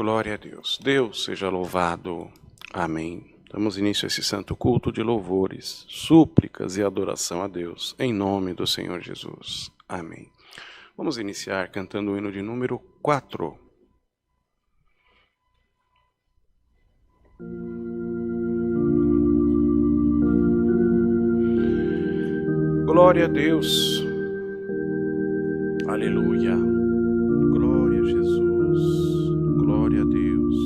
Glória a Deus. Deus seja louvado. Amém. Damos início a esse santo culto de louvores, súplicas e adoração a Deus, em nome do Senhor Jesus. Amém. Vamos iniciar cantando o hino de número 4. Glória a Deus. Aleluia. Glória a Jesus. Glória a Deus.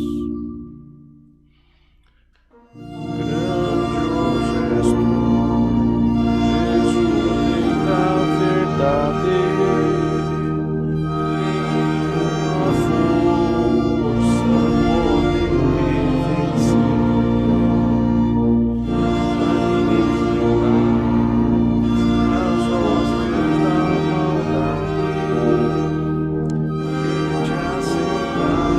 Grandioso és tu, Jesus da verdade. A força, poder vencer. A ninguém ignorar as hostes da maldade. Te aceitar.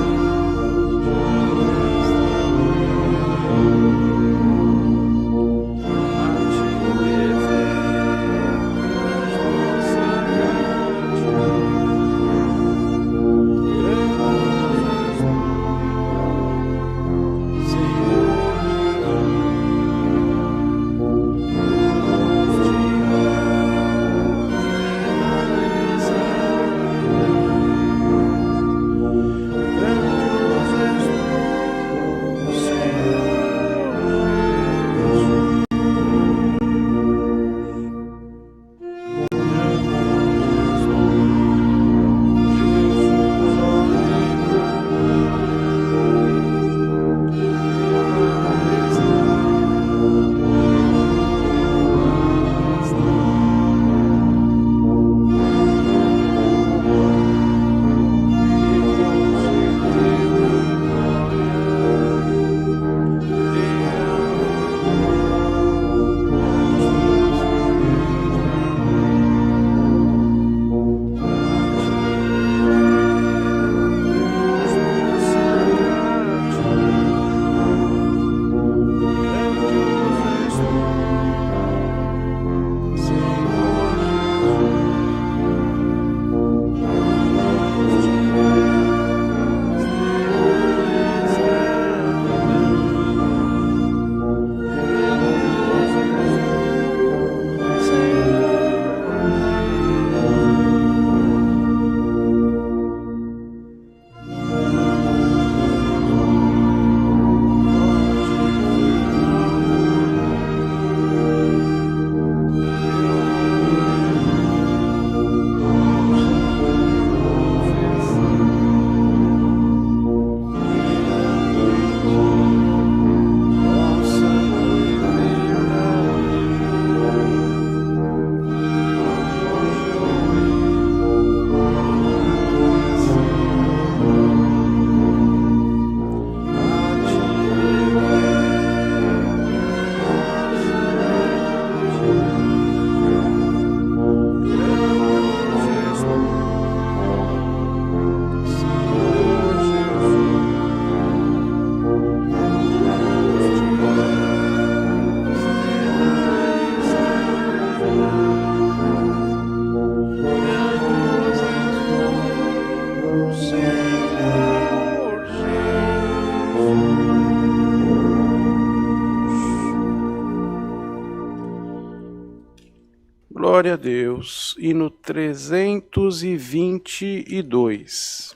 Glória a Deus. Hino 322.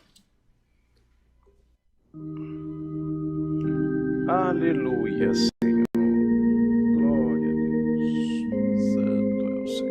Aleluia, Senhor. Glória a Deus. Santo é o Senhor.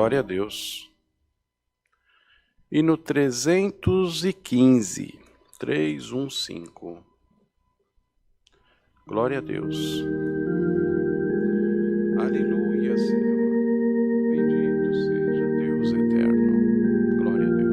Glória a Deus. E no 315, 315. Glória a Deus. Aleluia, Senhor. Bendito seja Deus eterno. Glória a Deus.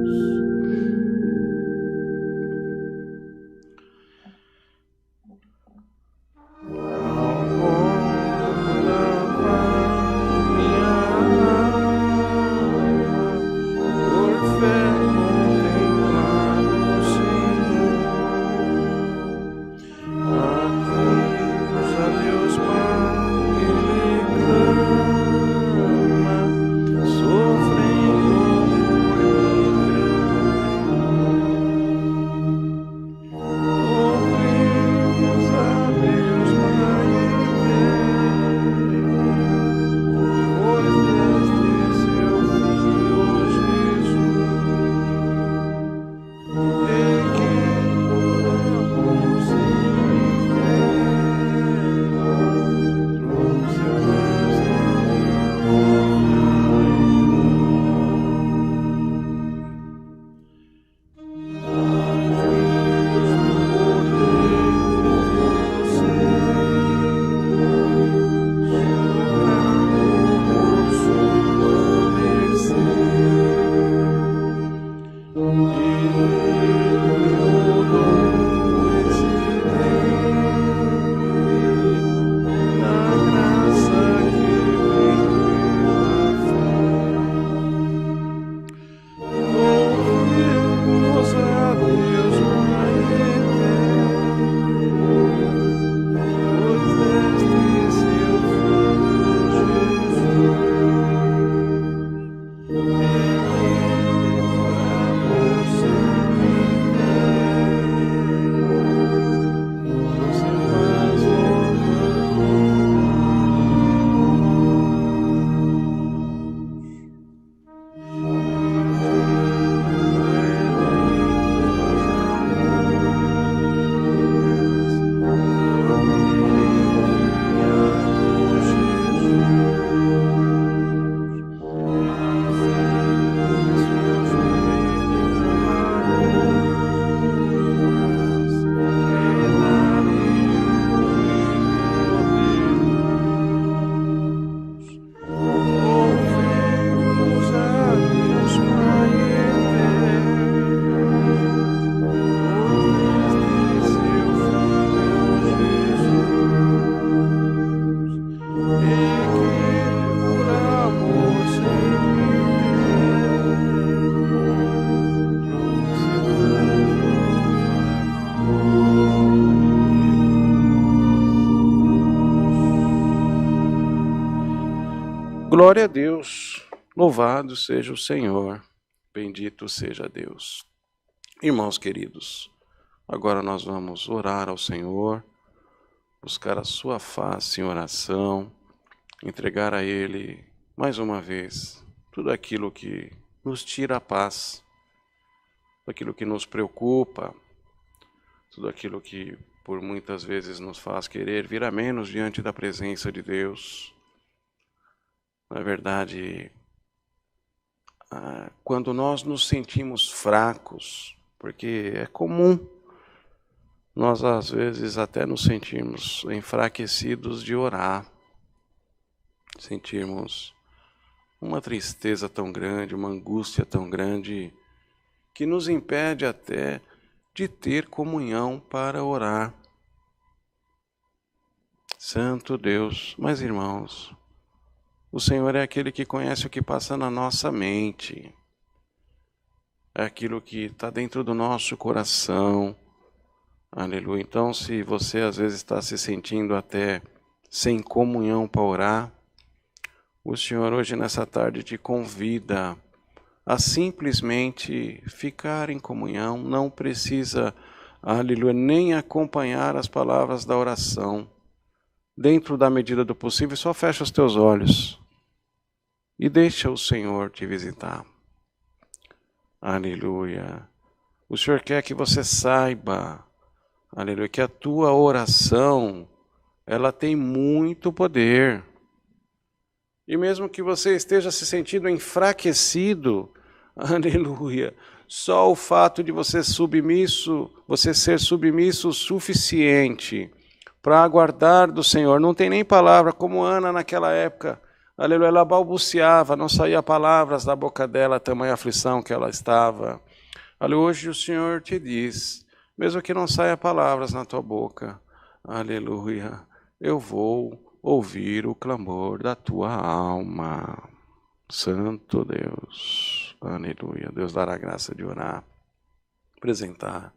Glória a Deus, louvado seja o Senhor, bendito seja Deus. Irmãos queridos, agora nós vamos orar ao Senhor, buscar a sua face em oração, entregar a Ele, mais uma vez, tudo aquilo que nos tira a paz, tudo aquilo que nos preocupa, tudo aquilo que por muitas vezes nos faz querer vir a menos diante da presença de Deus. Na verdade, quando nós nos sentimos fracos, porque é comum nós às vezes até nos sentirmos enfraquecidos de orar, sentirmos uma tristeza tão grande, uma angústia tão grande, que nos impede até de ter comunhão para orar. Santo Deus, mas irmãos, o Senhor é aquele que conhece o que passa na nossa mente, é aquilo que está dentro do nosso coração. Aleluia. Então, se você às vezes está se sentindo até sem comunhão para orar, o Senhor hoje nessa tarde te convida a simplesmente ficar em comunhão, não precisa, aleluia, nem acompanhar as palavras da oração. Dentro da medida do possível, só fecha os teus olhos e deixa o Senhor te visitar. Aleluia. O Senhor quer que você saiba, aleluia, que a tua oração, ela tem muito poder. E mesmo que você esteja se sentindo enfraquecido, aleluia, só o fato de você ser submisso o suficiente para aguardar do Senhor. Não tem nem palavra, como Ana naquela época. Aleluia, ela balbuciava, não saía palavras da boca dela, tamanha aflição que ela estava. Aleluia, hoje o Senhor te diz, mesmo que não saia palavras na tua boca, aleluia, eu vou ouvir o clamor da tua alma. Santo Deus, aleluia. Deus dará graça de orar, apresentar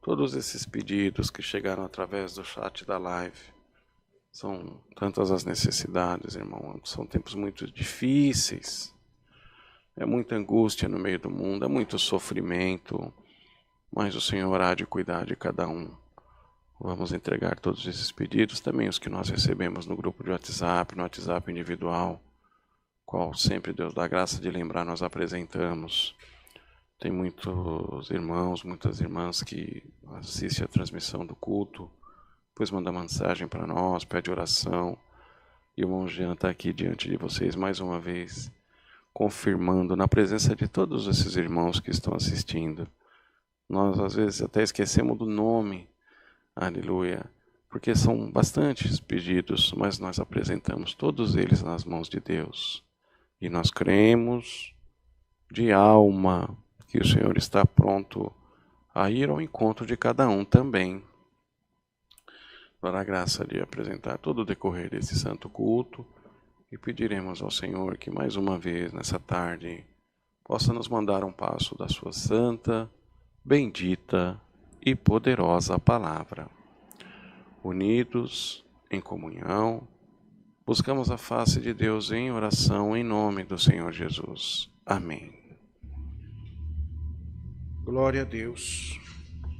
todos esses pedidos que chegaram através do chat da live. São tantas as necessidades, irmão. São tempos muito difíceis. É muita angústia no meio do mundo, é muito sofrimento. Mas o Senhor há de cuidar de cada um. Vamos entregar todos esses pedidos, também os que nós recebemos no grupo de WhatsApp, no WhatsApp individual, qual sempre Deus dá graça de lembrar, nós apresentamos. Tem muitos irmãos, muitas irmãs que assistem a transmissão do culto, depois manda mensagem para nós, pede oração. E o irmão Jean está aqui diante de vocês mais uma vez, confirmando na presença de todos esses irmãos que estão assistindo. Nós às vezes até esquecemos do nome, aleluia, porque são bastantes pedidos, mas nós apresentamos todos eles nas mãos de Deus. E nós cremos de alma que o Senhor está pronto a ir ao encontro de cada um também. Dará graça de apresentar todo o decorrer desse santo culto e pediremos ao Senhor que mais uma vez nessa tarde possa nos mandar um passo da sua santa, bendita e poderosa palavra. Unidos em comunhão, buscamos a face de Deus em oração em nome do Senhor Jesus. Amém. Glória a Deus,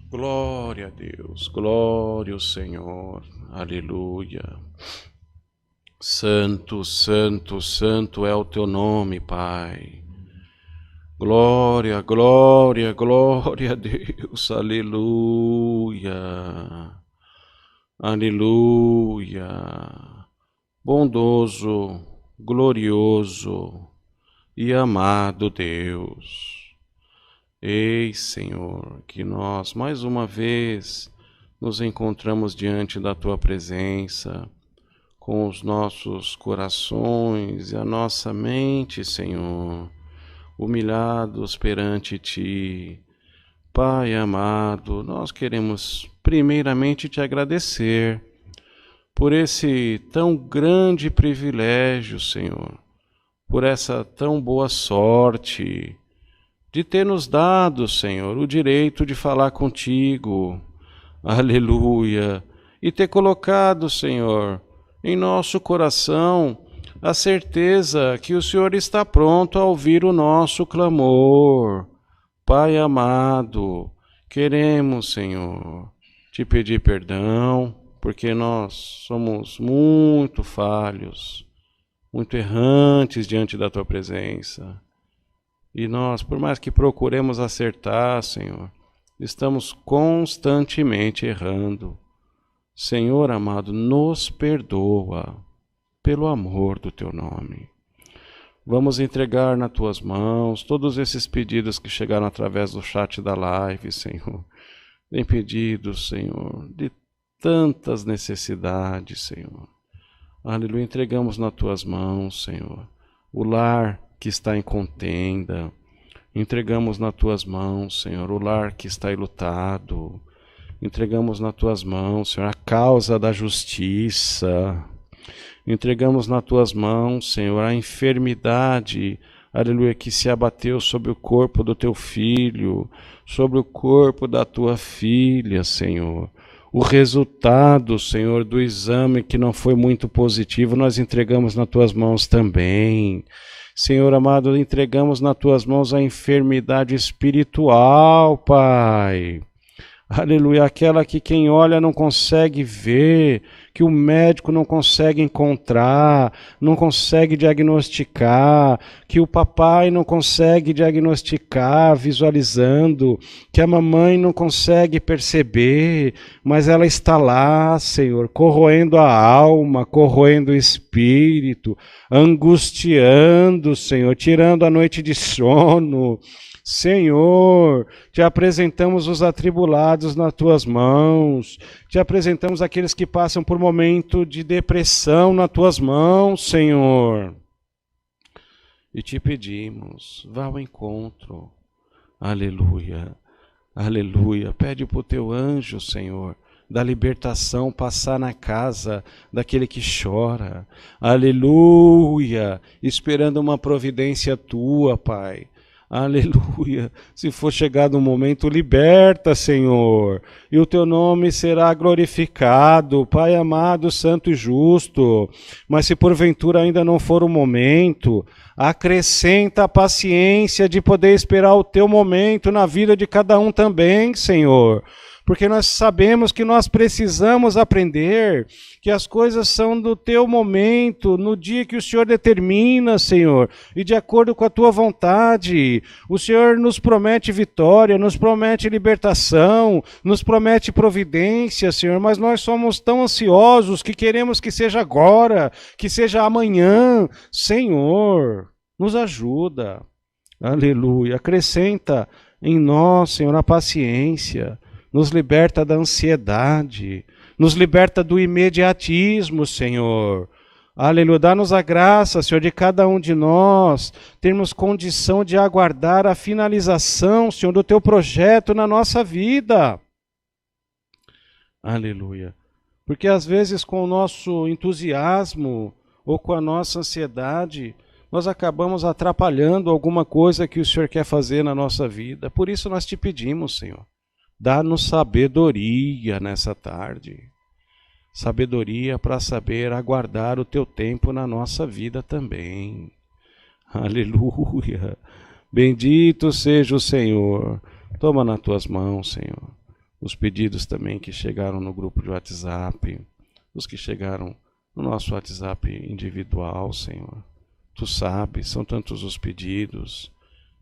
glória a Deus, glória ao Senhor, aleluia. Santo, santo, santo é o teu nome, Pai. Glória, glória, glória a Deus, aleluia, aleluia, bondoso, glorioso e amado Deus. Eis, Senhor, que nós mais uma vez nos encontramos diante da Tua presença, com os nossos corações e a nossa mente, Senhor, humilhados perante Ti. Pai amado, nós queremos primeiramente Te agradecer por esse tão grande privilégio, Senhor, por essa tão boa sorte de ter nos dado, Senhor, o direito de falar contigo, aleluia, e ter colocado, Senhor, em nosso coração a certeza que o Senhor está pronto a ouvir o nosso clamor. Pai amado, queremos, Senhor, Te pedir perdão, porque nós somos muito falhos, muito errantes diante da Tua presença. E nós, por mais que procuremos acertar, Senhor, estamos constantemente errando. Senhor amado, nos perdoa pelo amor do Teu nome. Vamos entregar nas Tuas mãos todos esses pedidos que chegaram através do chat da live, Senhor. Tem pedidos, Senhor, de tantas necessidades, Senhor. Aleluia, entregamos nas Tuas mãos, Senhor, o lar que está em contenda. Entregamos nas Tuas mãos, Senhor, o lar que está enlutado. Entregamos nas Tuas mãos, Senhor, a causa da justiça. Entregamos nas Tuas mãos, Senhor, a enfermidade, aleluia, que se abateu sobre o corpo do Teu filho, sobre o corpo da Tua filha, Senhor. O resultado, Senhor, do exame que não foi muito positivo, nós entregamos nas Tuas mãos também. Senhor amado, entregamos nas Tuas mãos a enfermidade espiritual, Pai. Aleluia, aquela que quem olha não consegue ver, que o médico não consegue encontrar, não consegue diagnosticar, que o papai não consegue diagnosticar visualizando, que a mamãe não consegue perceber, mas ela está lá, Senhor, corroendo a alma, corroendo o espírito, angustiando, Senhor, tirando a noite de sono. Senhor, te apresentamos os atribulados nas tuas mãos, te apresentamos aqueles que passam por momento de depressão nas tuas mãos, Senhor. E te pedimos, vá ao encontro, aleluia, aleluia. Pede para o teu anjo, Senhor, da libertação passar na casa daquele que chora, aleluia, esperando uma providência tua, Pai. Aleluia, se for chegado um momento, liberta, Senhor, e o teu nome será glorificado, Pai amado, santo e justo. Mas se porventura ainda não for o momento, acrescenta a paciência de poder esperar o teu momento na vida de cada um também, Senhor. Porque nós sabemos que nós precisamos aprender que as coisas são do teu momento, no dia que o Senhor determina, Senhor, e de acordo com a tua vontade. O Senhor nos promete vitória, nos promete libertação, nos promete providência, Senhor, mas nós somos tão ansiosos que queremos que seja agora, que seja amanhã. Senhor, nos ajuda. Aleluia. Acrescenta em nós, Senhor, a paciência. Nos liberta da ansiedade, nos liberta do imediatismo, Senhor. Aleluia, dá-nos a graça, Senhor, de cada um de nós termos condição de aguardar a finalização, Senhor, do teu projeto na nossa vida. Aleluia. Porque às vezes com o nosso entusiasmo ou com a nossa ansiedade, nós acabamos atrapalhando alguma coisa que o Senhor quer fazer na nossa vida. Por isso nós te pedimos, Senhor. Dá-nos sabedoria nessa tarde. Sabedoria para saber aguardar o teu tempo na nossa vida também. Aleluia. Bendito seja o Senhor. Toma nas tuas mãos, Senhor. Os pedidos também que chegaram no grupo de WhatsApp. Os que chegaram no nosso WhatsApp individual, Senhor. Tu sabes, são tantos os pedidos.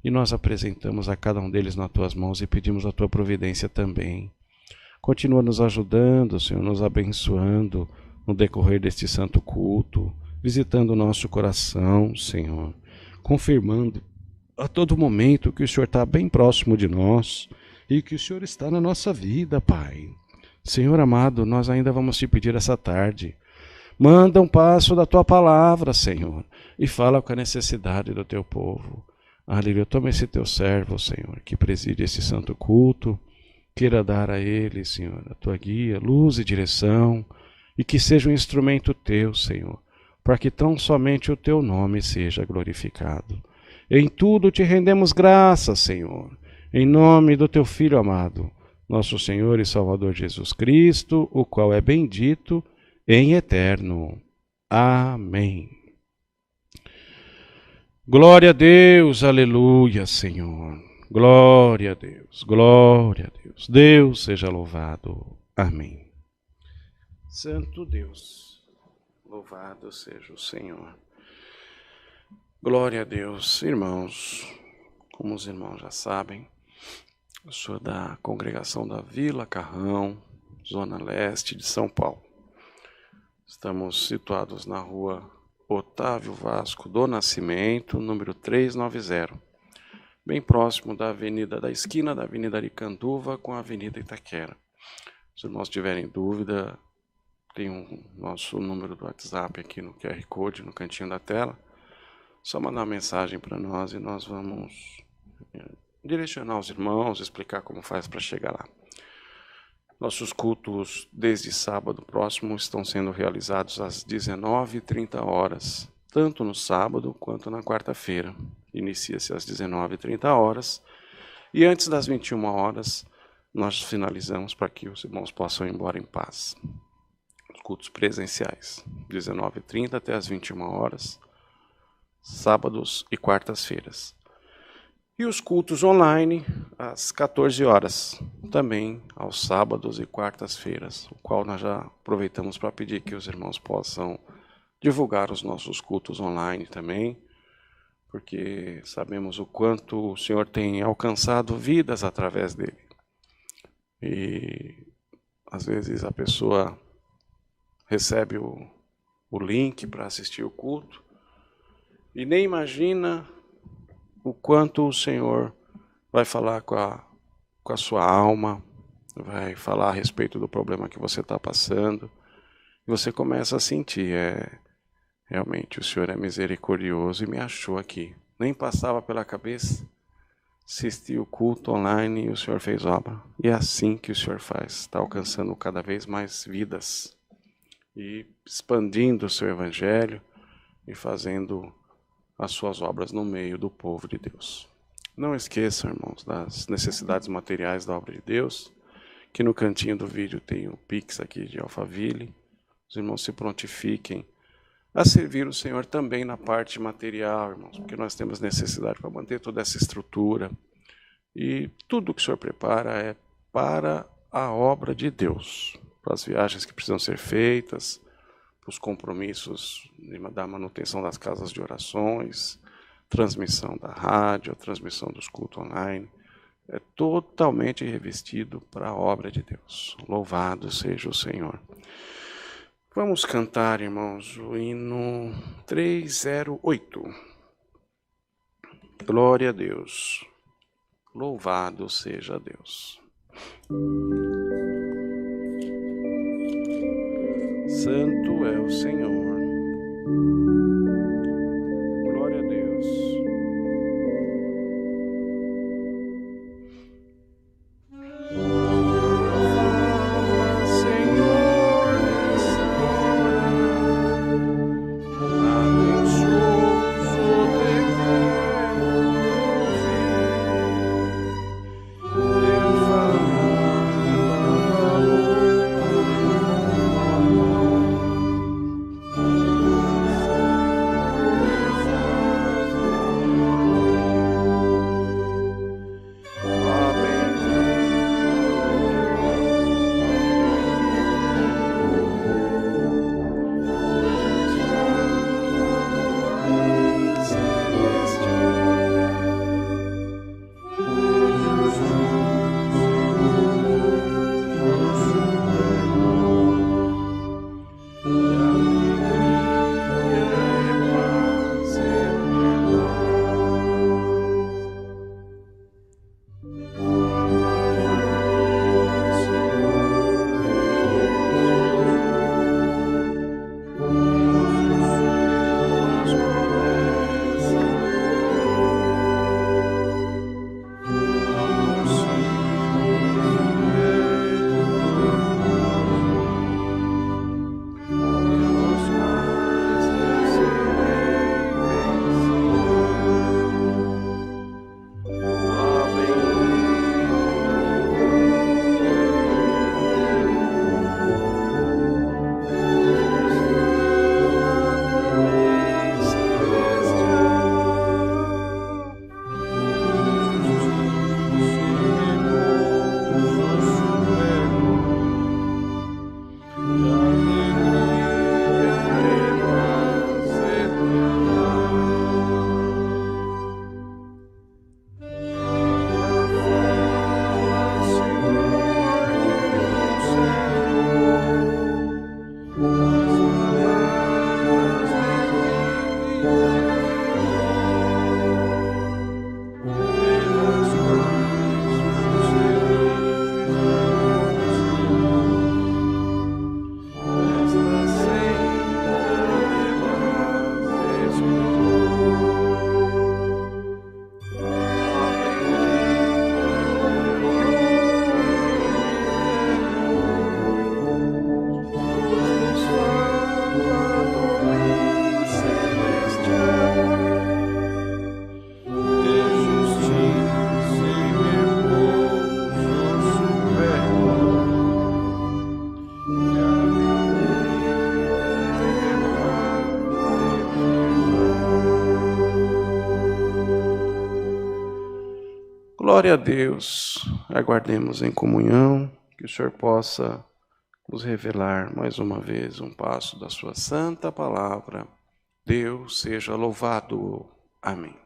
E nós apresentamos a cada um deles nas tuas mãos e pedimos a tua providência também. Continua nos ajudando, Senhor, nos abençoando no decorrer deste santo culto, visitando o nosso coração, Senhor, confirmando a todo momento que o Senhor está bem próximo de nós e que o Senhor está na nossa vida, Pai. Senhor amado, nós ainda vamos te pedir essa tarde. Manda um passo da tua palavra, Senhor, e fala com a necessidade do teu povo. Aleluia, toma esse teu servo, Senhor, que preside esse santo culto, queira dar a ele, Senhor, a tua guia, luz e direção, e que seja um instrumento teu, Senhor, para que tão somente o teu nome seja glorificado. Em tudo te rendemos graças, Senhor, em nome do teu Filho amado, nosso Senhor e Salvador Jesus Cristo, o qual é bendito em eterno. Amém. Glória a Deus, aleluia, Senhor. Glória a Deus, glória a Deus. Deus seja louvado. Amém. Santo Deus, louvado seja o Senhor. Glória a Deus, irmãos. Como os irmãos já sabem, eu sou da congregação da Vila Carrão, Zona Leste de São Paulo. Estamos situados na rua Otávio Vasco do Nascimento, número 390, bem próximo da esquina da Avenida Aricanduva com a Avenida Itaquera. Se os irmãos tiverem dúvida, tem nosso número do WhatsApp aqui no QR Code, no cantinho da tela. Só mandar uma mensagem para nós e nós vamos direcionar os irmãos, explicar como faz para chegar lá. Nossos cultos, desde sábado próximo, estão sendo realizados às 19h30, tanto no sábado quanto na quarta-feira. Inicia-se às 19h30 e antes das 21h nós finalizamos para que os irmãos possam ir embora em paz. Os cultos presenciais, 19h30 até as 21h, sábados e quartas-feiras. E os cultos online às 14h, também aos sábados e quartas-feiras, o qual nós já aproveitamos para pedir que os irmãos possam divulgar os nossos cultos online também, porque sabemos o quanto o Senhor tem alcançado vidas através dele. E às vezes a pessoa recebe o link para assistir o culto e nem imagina o quanto o Senhor vai falar com a sua alma, vai falar a respeito do problema que você está passando, e você começa a sentir, realmente o Senhor é misericordioso e me achou aqui. Nem passava pela cabeça, assisti o culto online e o Senhor fez obra. E é assim que o Senhor faz, está alcançando cada vez mais vidas e expandindo o seu evangelho e fazendo as suas obras no meio do povo de Deus. Não esqueçam, irmãos, das necessidades materiais da obra de Deus, que no cantinho do vídeo tem o Pix aqui de Alphaville. Os irmãos se prontifiquem a servir o Senhor também na parte material, irmãos, porque nós temos necessidade para manter toda essa estrutura. E tudo que o Senhor prepara é para a obra de Deus, para as viagens que precisam ser feitas, para os compromissos da manutenção das casas de orações, transmissão da rádio, transmissão dos cultos online. É totalmente revestido para a obra de Deus. Louvado seja o Senhor. Vamos cantar, irmãos, o hino 308. Glória a Deus. Louvado seja Deus. Santo é o Senhor. Glória a Deus. Glória a Deus. aguardemos em comunhão, que o Senhor possa nos revelar mais uma vez um passo da sua santa palavra. Deus seja louvado. Amém.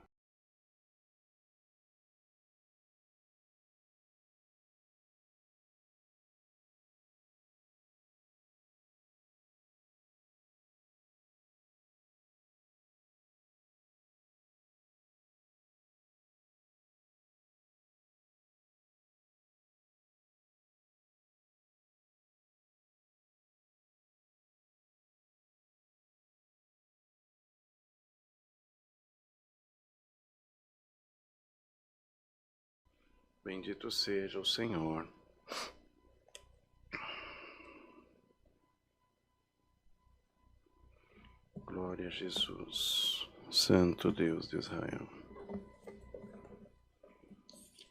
Bendito seja o Senhor. Glória a Jesus, Santo Deus de Israel.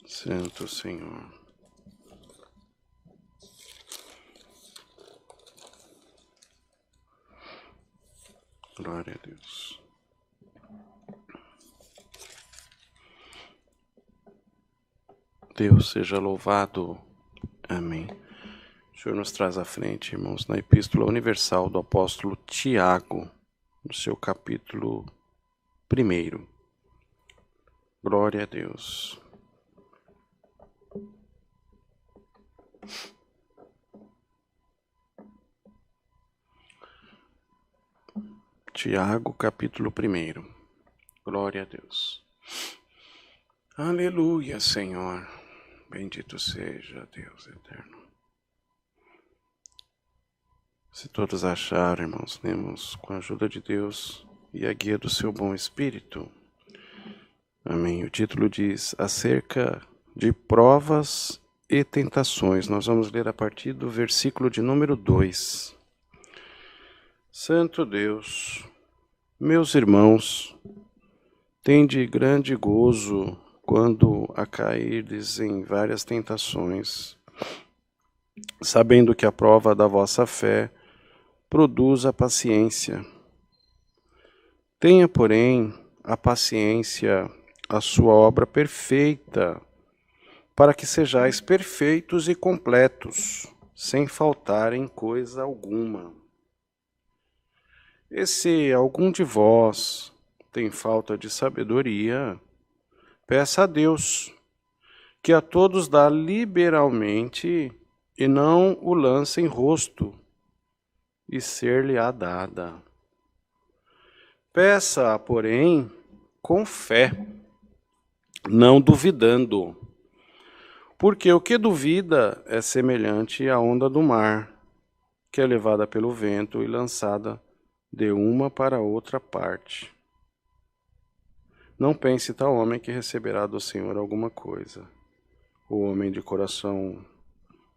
Santo Senhor. Glória a Deus. Deus seja louvado. Amém. O Senhor nos traz à frente, irmãos, na Epístola Universal do Apóstolo Tiago, no seu capítulo 1. Glória a Deus. Tiago, capítulo 1. Glória a Deus. Aleluia, Senhor. Bendito seja Deus eterno. Se todos acharam, irmãos, lemos com a ajuda de Deus e a guia do seu bom Espírito. Amém. O título diz acerca de provas e tentações. Nós vamos ler a partir do versículo de número 2. Santo Deus, meus irmãos, tende grande gozo quando a cairdes em várias tentações, sabendo que a prova da vossa fé produz a paciência. Tenha, porém, a paciência a sua obra perfeita, para que sejais perfeitos e completos, sem faltar em coisa alguma. E se algum de vós tem falta de sabedoria, peça a Deus, que a todos dá liberalmente, e não o lança em rosto, e ser-lhe-á dada. Peça, porém, com fé, não duvidando, porque o que duvida é semelhante à onda do mar, que é levada pelo vento e lançada de uma para outra parte. Não pense tal homem que receberá do Senhor alguma coisa. O homem de coração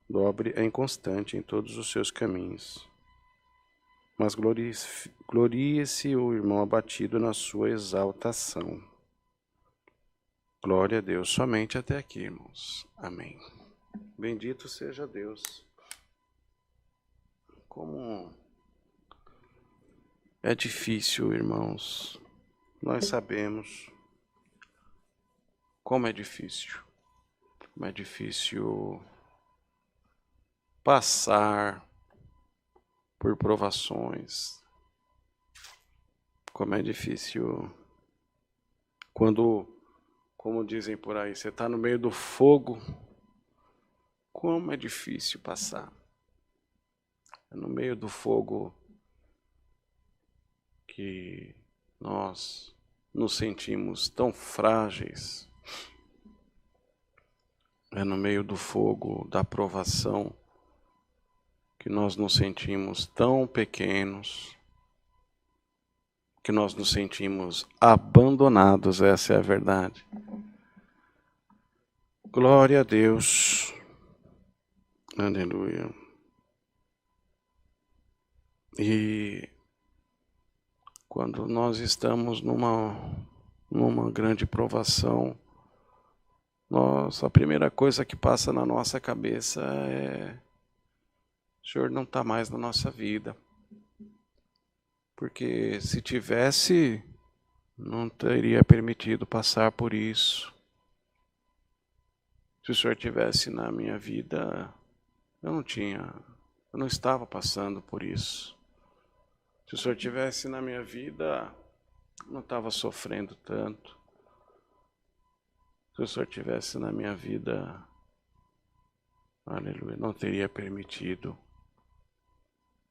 dobre é inconstante em todos os seus caminhos. Mas glorie-se o irmão abatido na sua exaltação. Glória a Deus. Somente até aqui, irmãos. Amém. Bendito seja Deus. Como é difícil, irmãos. Nós sabemos como é difícil. Como é difícil passar por provações. Como é difícil quando, como dizem por aí, você está no meio do fogo. Como é difícil passar. É no meio do fogo que nós nos sentimos tão frágeis. É no meio do fogo da provação que nós nos sentimos tão pequenos, que nós nos sentimos abandonados, essa é a verdade. Glória a Deus. Aleluia. E quando nós estamos numa grande provação, a primeira coisa que passa na nossa cabeça é: o Senhor não está mais na nossa vida. Porque se tivesse, não teria permitido passar por isso. Se o Senhor tivesse na minha vida, eu não estava passando por isso. Se o Senhor tivesse na minha vida, eu não estava sofrendo tanto. Se o Senhor tivesse na minha vida, aleluia, não teria permitido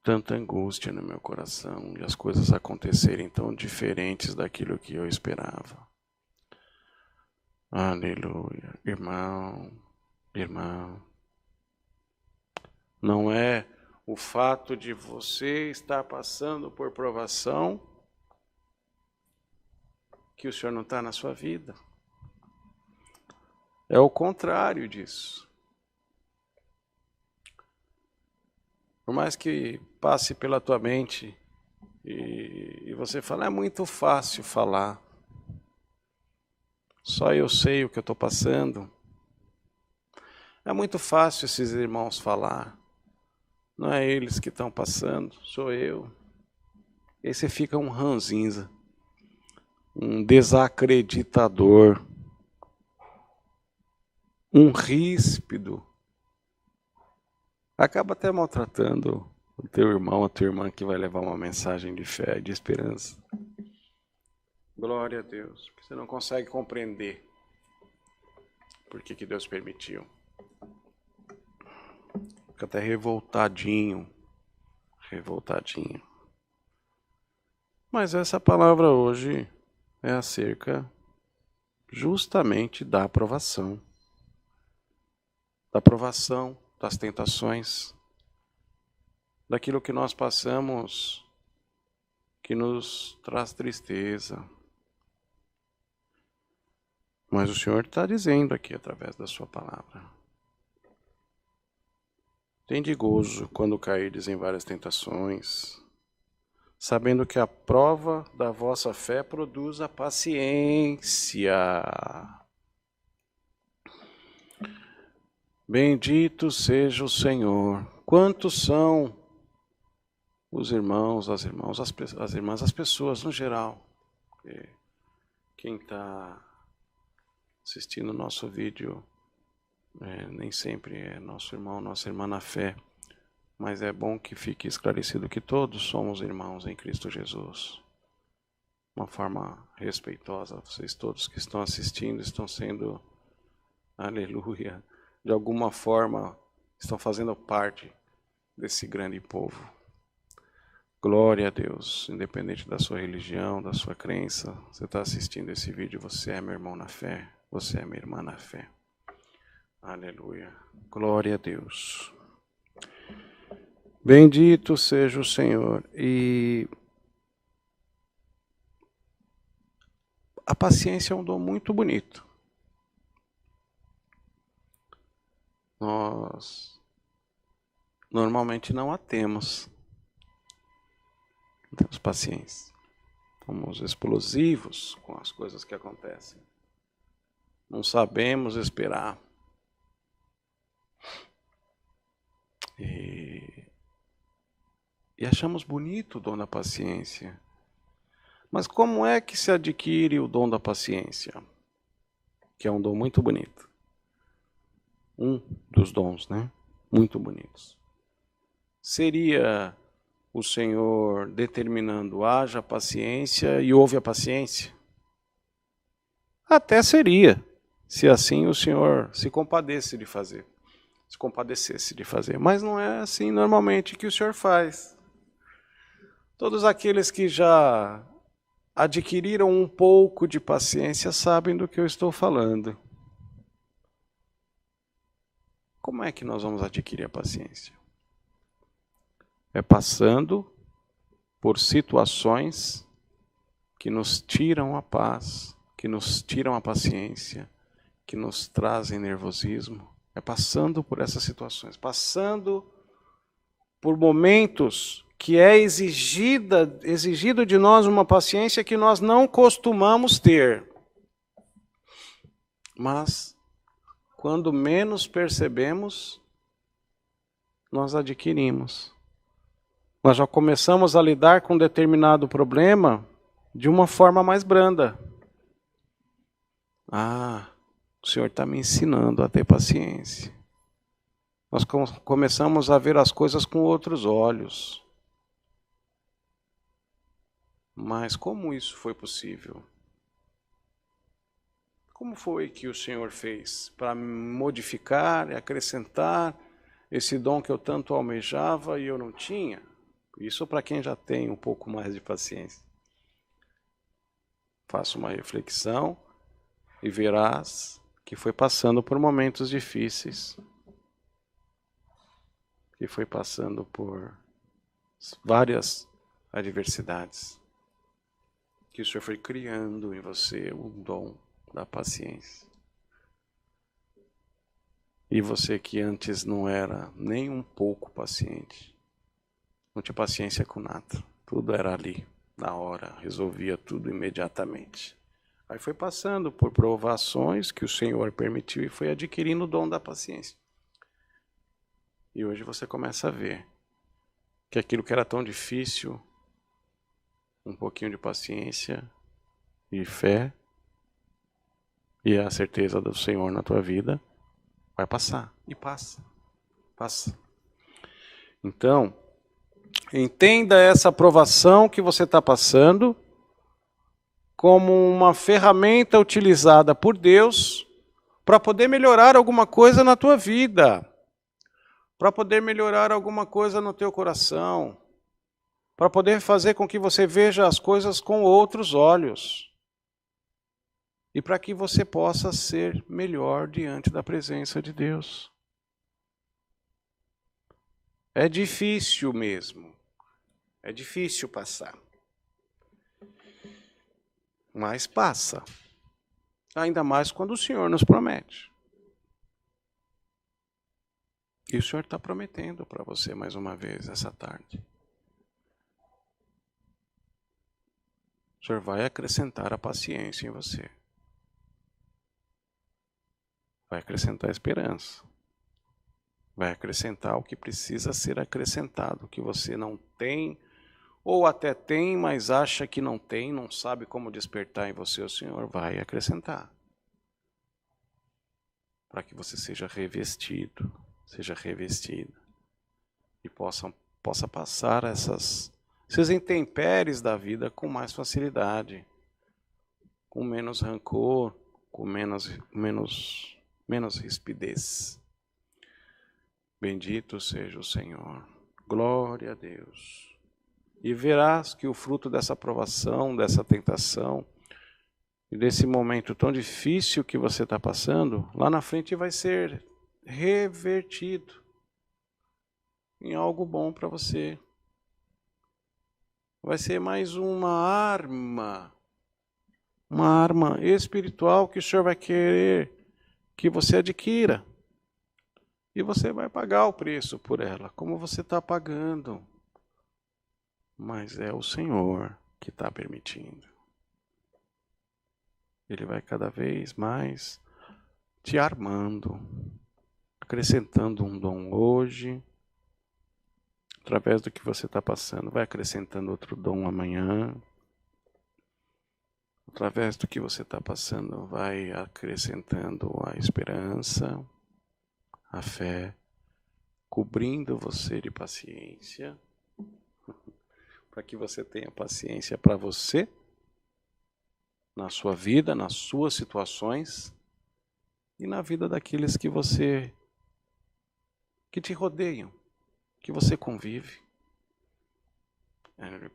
tanta angústia no meu coração e as coisas acontecerem tão diferentes daquilo que eu esperava. Aleluia. Irmão, não é o fato de você estar passando por provação que o Senhor não está na sua vida. É o contrário disso. Por mais que passe pela tua mente e você fala, é muito fácil falar. Só eu sei o que eu estou passando. É muito fácil esses irmãos falar. Não é eles que estão passando, sou eu. E aí você fica um ranzinza, um desacreditador, um ríspido. Acaba até maltratando o teu irmão, a tua irmã que vai levar uma mensagem de fé, de esperança. Glória a Deus, porque você não consegue compreender por que Deus permitiu. Fica até revoltadinho. Mas essa palavra hoje é acerca justamente da aprovação. Da aprovação, das tentações, daquilo que nós passamos que nos traz tristeza. Mas o Senhor está dizendo aqui através da sua palavra. Tende gozo quando cairdes em várias tentações, sabendo que a prova da vossa fé produz a paciência. Bendito seja o Senhor. Quantos são os irmãos, as irmãs, as pessoas no geral? Quem está assistindo o nosso vídeo nem sempre é nosso irmão, nossa irmã na fé, mas é bom que fique esclarecido que todos somos irmãos em Cristo Jesus. Uma forma respeitosa, vocês todos que estão assistindo estão sendo, aleluia, de alguma forma estão fazendo parte desse grande povo. Glória a Deus, independente da sua religião, da sua crença, você está assistindo esse vídeo, você é meu irmão na fé, você é minha irmã na fé. Aleluia, glória a Deus. Bendito seja o Senhor. E a paciência é um dom muito bonito. Nós normalmente não a temos. Não temos paciência. Somos explosivos com as coisas que acontecem. Não sabemos esperar. E achamos bonito o dom da paciência. Mas como é que se adquire o dom da paciência? Que é um dom muito bonito. Um dos dons, né? Muito bonitos. Seria o Senhor determinando, haja paciência e houve a paciência? Até seria, se assim o Senhor se compadecesse de fazer. Mas não é assim normalmente que o Senhor faz. Todos aqueles que já adquiriram um pouco de paciência sabem do que eu estou falando. Como é que nós vamos adquirir a paciência? É passando por situações que nos tiram a paz, que nos tiram a paciência, que nos trazem nervosismo. É passando por essas situações, passando por momentos que é exigido de nós uma paciência que nós não costumamos ter. Mas, quando menos percebemos, nós adquirimos. Nós já começamos a lidar com um determinado problema de uma forma mais branda. O Senhor está me ensinando a ter paciência. Nós começamos a ver as coisas com outros olhos. Mas como isso foi possível? Como foi que o Senhor fez para modificar e acrescentar esse dom que eu tanto almejava e eu não tinha? Isso para quem já tem um pouco mais de paciência. Faça uma reflexão e verás que foi passando por momentos difíceis, que foi passando por várias adversidades, que o Senhor foi criando em você o dom da paciência. E você que antes não era nem um pouco paciente, não tinha paciência com nada, tudo era ali, na hora, resolvia tudo imediatamente. Aí foi passando por provações que o Senhor permitiu e foi adquirindo o dom da paciência. E hoje você começa a ver que aquilo que era tão difícil, um pouquinho de paciência e fé e a certeza do Senhor na tua vida, vai passar. E passa. Passa. Então, entenda essa provação que você está passando como uma ferramenta utilizada por Deus para poder melhorar alguma coisa na tua vida, para poder melhorar alguma coisa no teu coração, para poder fazer com que você veja as coisas com outros olhos e para que você possa ser melhor diante da presença de Deus. É difícil mesmo, é difícil passar. Mas passa. Ainda mais quando o Senhor nos promete. E o Senhor está prometendo para você mais uma vez essa tarde. O Senhor vai acrescentar a paciência em você. Vai acrescentar a esperança. Vai acrescentar o que precisa ser acrescentado, o que você não tem, ou até tem, mas acha que não tem, não sabe como despertar em você, o Senhor vai acrescentar. Para que você seja revestido, seja revestida. E possa passar esses intempéries da vida com mais facilidade. Com menos rancor, com menos rispidez. Bendito seja o Senhor. Glória a Deus. E verás que o fruto dessa provação, dessa tentação, e desse momento tão difícil que você está passando, lá na frente vai ser revertido em algo bom para você. Vai ser mais uma arma espiritual que o Senhor vai querer que você adquira. E você vai pagar o preço por ela, como você está pagando. Mas é o Senhor que está permitindo. Ele vai cada vez mais te armando, acrescentando um dom hoje, através do que você está passando, vai acrescentando outro dom amanhã. Através do que você está passando, vai acrescentando a esperança, a fé, cobrindo você de paciência, para que você tenha paciência para você, na sua vida, nas suas situações e na vida daqueles que te rodeiam, que você convive.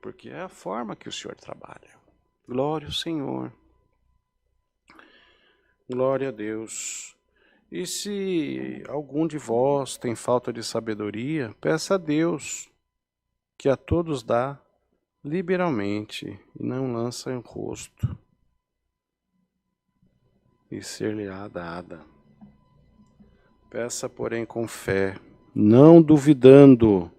Porque é a forma que o Senhor trabalha. Glória ao Senhor. Glória a Deus. E se algum de vós tem falta de sabedoria, peça a Deus, que a todos dá liberalmente e não lança em rosto, e ser-lhe-á dada. Peça, porém, com fé, não duvidando,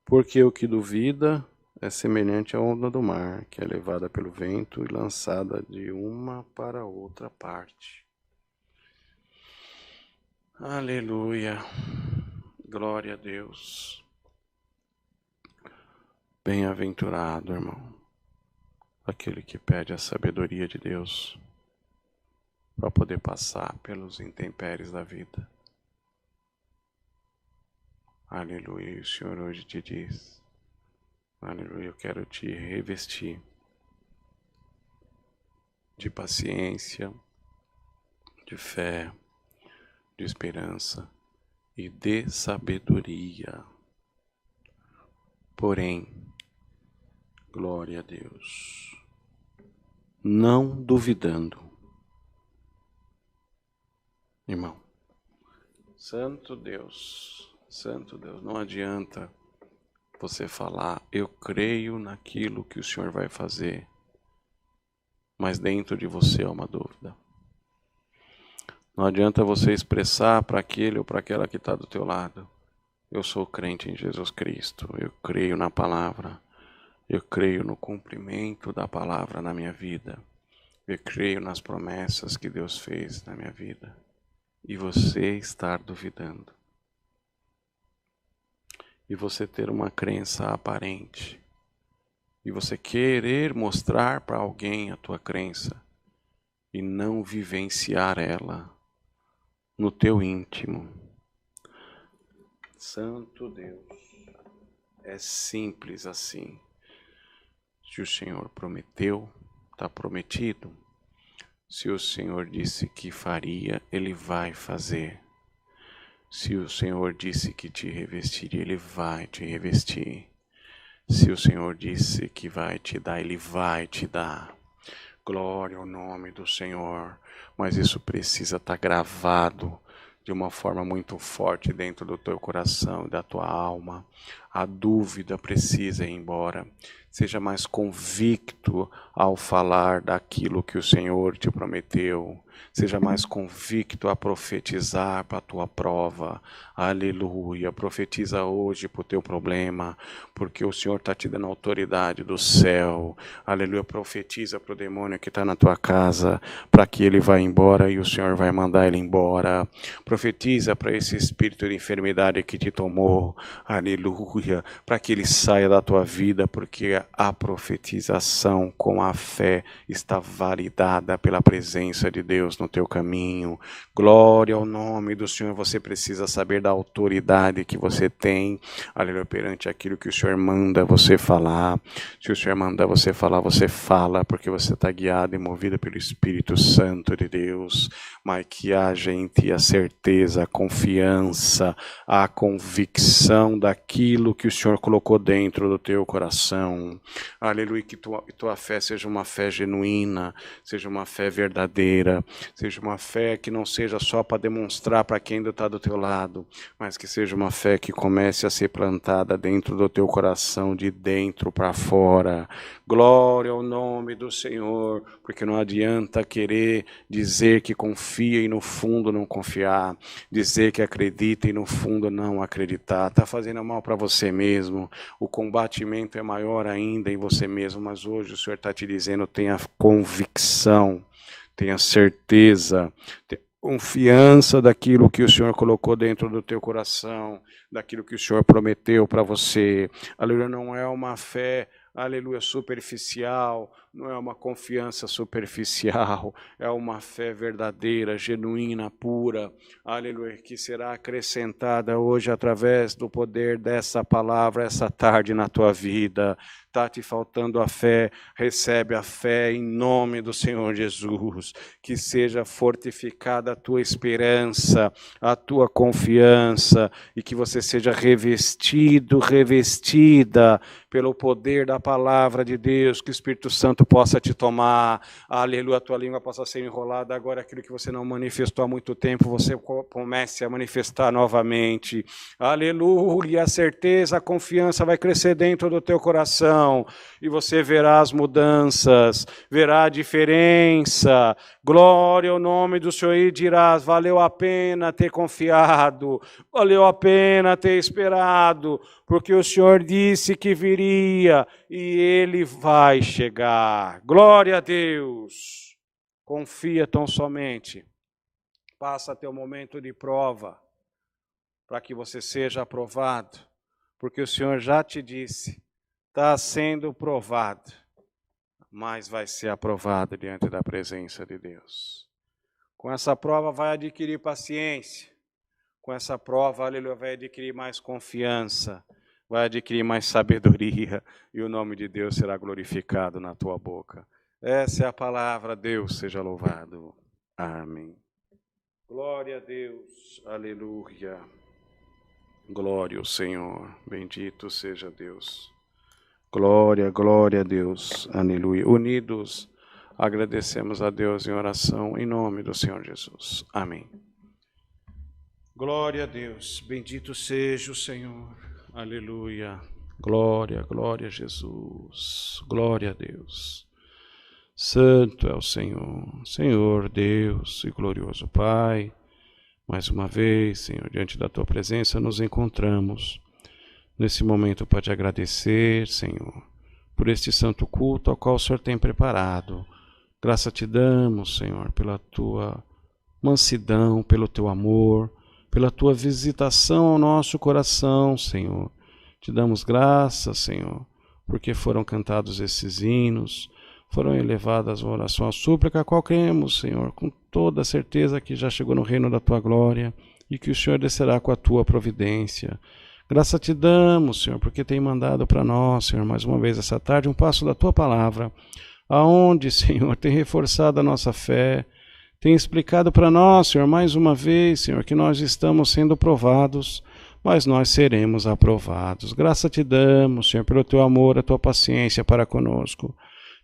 porque o que duvida é semelhante à onda do mar, que é levada pelo vento e lançada de uma para outra parte. Aleluia. Glória a Deus. Bem-aventurado, irmão, aquele que pede a sabedoria de Deus, para poder passar pelos intempéries da vida. Aleluia. E o Senhor hoje te diz: aleluia, eu quero te revestir de paciência, de fé, de esperança e de sabedoria. Porém, glória a Deus, não duvidando. Irmão, Santo Deus, não adianta você falar, eu creio naquilo que o Senhor vai fazer, mas dentro de você há uma dúvida. Não adianta você expressar para aquele ou para aquela que está do teu lado, eu sou crente em Jesus Cristo, eu creio na palavra, eu creio no cumprimento da palavra na minha vida, eu creio nas promessas que Deus fez na minha vida, e você estar duvidando. E você ter uma crença aparente, e você querer mostrar para alguém a tua crença, e não vivenciar ela no teu íntimo. Santo Deus, é simples assim. Se o Senhor prometeu, está prometido. Se o Senhor disse que faria, Ele vai fazer. Se o Senhor disse que te revestiria, Ele vai te revestir. Se o Senhor disse que vai te dar, Ele vai te dar. Glória ao nome do Senhor. Mas isso precisa estar gravado de uma forma muito forte dentro do teu coração e da tua alma. A dúvida precisa ir embora. Seja mais convicto ao falar daquilo que o Senhor te prometeu. Seja mais convicto a profetizar para a tua prova. Aleluia. Profetiza hoje para o teu problema, porque o Senhor está te dando autoridade do céu. Aleluia. Profetiza para o demônio que está na tua casa, para que ele vá embora e o Senhor vai mandar ele embora. Profetiza para esse espírito de enfermidade que te tomou. Aleluia. Para que ele saia da tua vida, porque a profetização com a fé está validada pela presença de Deus no teu caminho. Glória ao nome do Senhor. Você precisa saber da autoridade que você tem, aleluia, perante aquilo que o Senhor manda você falar. Se o Senhor manda você falar, você fala, porque você está guiado e movido pelo Espírito Santo de Deus. Mas que haja em ti a certeza, a confiança, a convicção daquilo que o Senhor colocou dentro do teu coração. Aleluia, que tua fé seja uma fé genuína, seja uma fé verdadeira, seja uma fé que não seja só para demonstrar para quem está do teu lado, mas que seja uma fé que comece a ser plantada dentro do teu coração, de dentro para fora. Glória ao nome do Senhor, porque não adianta querer dizer que confia e no fundo não confiar, dizer que acredita e no fundo não acreditar. Está fazendo mal para você mesmo. O combatimento é maior ainda em você mesmo, mas hoje o Senhor está te dizendo, tenha convicção, tenha certeza, tenha confiança daquilo que o Senhor colocou dentro do teu coração, daquilo que o Senhor prometeu para você. Aleluia, não é uma fé, aleluia, superficial, não é uma confiança superficial, é uma fé verdadeira, genuína, pura, aleluia, que será acrescentada hoje através do poder dessa palavra, essa tarde na tua vida. Está te faltando a fé, recebe a fé em nome do Senhor Jesus, que seja fortificada a tua esperança, a tua confiança, e que você seja revestido, revestida pelo poder da palavra de Deus, que o Espírito Santo possa te tomar, aleluia, a tua língua possa ser enrolada, agora aquilo que você não manifestou há muito tempo, você comece a manifestar novamente, aleluia, a certeza, a confiança vai crescer dentro do teu coração, e você verá as mudanças, verá a diferença, glória ao nome do Senhor, e dirás, valeu a pena ter confiado, valeu a pena ter esperado, porque o Senhor disse que viria e Ele vai chegar. Glória a Deus. Confia tão somente. Passa teu momento de prova para que você seja aprovado, porque o Senhor já te disse, está sendo provado, mas vai ser aprovado diante da presença de Deus. Com essa prova vai adquirir paciência. Com essa prova, aleluia, vai adquirir mais confiança, vai adquirir mais sabedoria, e o nome de Deus será glorificado na tua boca. Essa é a palavra, Deus seja louvado. Amém. Glória a Deus, aleluia. Glória ao Senhor, bendito seja Deus. Glória, glória a Deus, aleluia. Unidos, agradecemos a Deus em oração, em nome do Senhor Jesus. Amém. Glória a Deus, bendito seja o Senhor, aleluia. Glória, glória a Jesus, glória a Deus. Santo é o Senhor, Senhor Deus e glorioso Pai. Mais uma vez, Senhor, diante da Tua presença nos encontramos. Nesse momento para te agradecer, Senhor, por este santo culto ao qual o Senhor tem preparado. Graça te damos, Senhor, pela Tua mansidão, pelo Teu amor, pela Tua visitação ao nosso coração, Senhor. Te damos graças, Senhor, porque foram cantados esses hinos, foram elevadas a oração, a súplica, a qual cremos, Senhor, com toda a certeza que já chegou no reino da Tua glória e que o Senhor descerá com a Tua providência. Graça te damos, Senhor, porque tem mandado para nós, Senhor, mais uma vez essa tarde, um passo da Tua palavra, aonde, Senhor, tem reforçado a nossa fé, tem explicado para nós, Senhor, mais uma vez, Senhor, que nós estamos sendo provados, mas nós seremos aprovados. Graça te damos, Senhor, pelo Teu amor, a Tua paciência para conosco.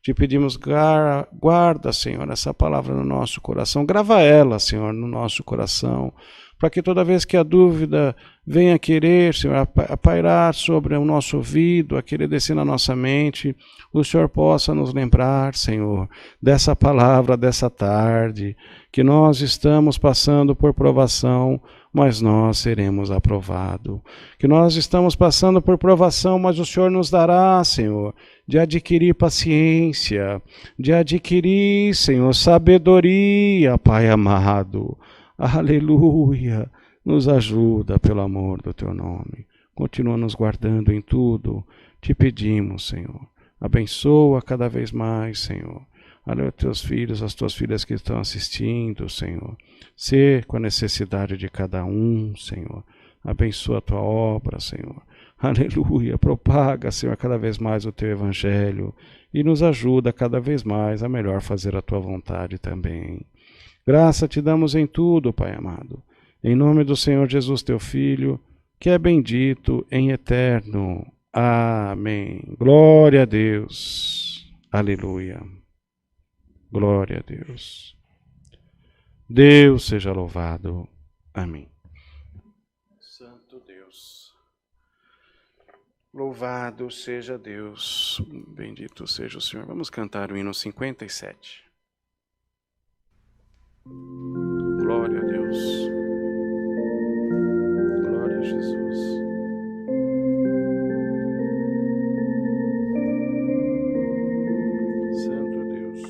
Te pedimos, guarda, Senhor, essa palavra no nosso coração, grava ela, Senhor, no nosso coração, para que toda vez que a dúvida venha querer, Senhor, a pairar sobre o nosso ouvido, a querer descer na nossa mente, o Senhor possa nos lembrar, Senhor, dessa palavra dessa tarde, que nós estamos passando por provação, mas nós seremos aprovados. Que nós estamos passando por provação, mas o Senhor nos dará, Senhor, de adquirir paciência, de adquirir, Senhor, sabedoria, Pai amado. Aleluia, nos ajuda pelo amor do Teu nome. Continua nos guardando em tudo. Te pedimos, Senhor. Abençoa cada vez mais, Senhor. Aleluia, Teus filhos, as Tuas filhas que estão assistindo, Senhor. Ser com a necessidade de cada um, Senhor. Abençoa a Tua obra, Senhor. Aleluia, propaga, Senhor, cada vez mais o Teu Evangelho e nos ajuda cada vez mais a melhor fazer a Tua vontade também. Graça te damos em tudo, Pai amado. Em nome do Senhor Jesus, Teu Filho, que é bendito em eterno. Amém. Glória a Deus. Aleluia. Glória a Deus. Deus seja louvado. Amém. Santo Deus. Louvado seja Deus. Bendito seja o Senhor. Vamos cantar o hino 57. Glória a Deus. Glória a Jesus. Santo Deus.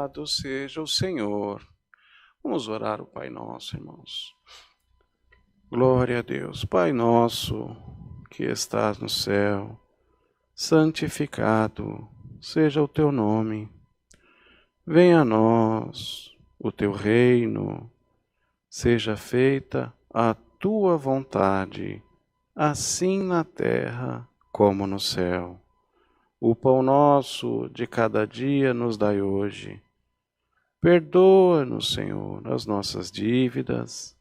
Louvado seja o Senhor. Vamos orar o Pai Nosso, irmãos. Glória a Deus. Pai nosso, que estás no céu, santificado seja o teu nome. Venha a nós o teu reino. Seja feita a tua vontade, assim na terra como no céu. O pão nosso de cada dia nos dai hoje. Perdoa-nos, Senhor, as nossas dívidas,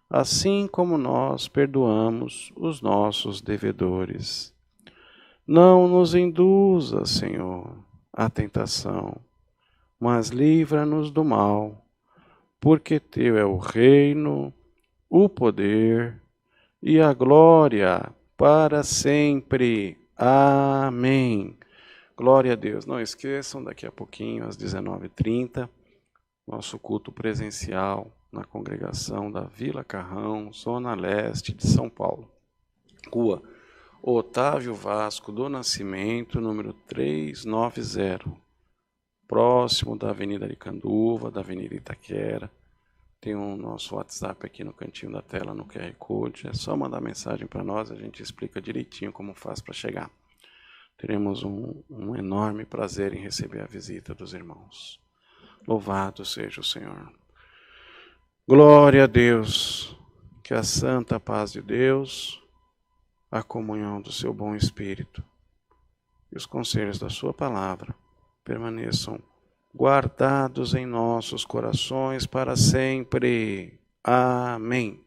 assim como nós perdoamos os nossos devedores. Não nos induza, Senhor, à tentação, mas livra-nos do mal, porque teu é o reino, o poder e a glória para sempre. Amém. Glória a Deus. Não esqueçam, daqui a pouquinho, às 19h30, nosso culto presencial na congregação da Vila Carrão, Zona Leste de São Paulo. Rua Otávio Vasco do Nascimento, número 390, próximo da Avenida Aricanduva, da Avenida Itaquera. Tem o nosso WhatsApp aqui no cantinho da tela, no QR Code. É só mandar mensagem para nós, a gente explica direitinho como faz para chegar. Teremos um enorme prazer em receber a visita dos irmãos. Louvado seja o Senhor. Glória a Deus. Que a santa paz de Deus, a comunhão do seu bom Espírito e os conselhos da sua palavra permaneçam guardados em nossos corações para sempre. Amém.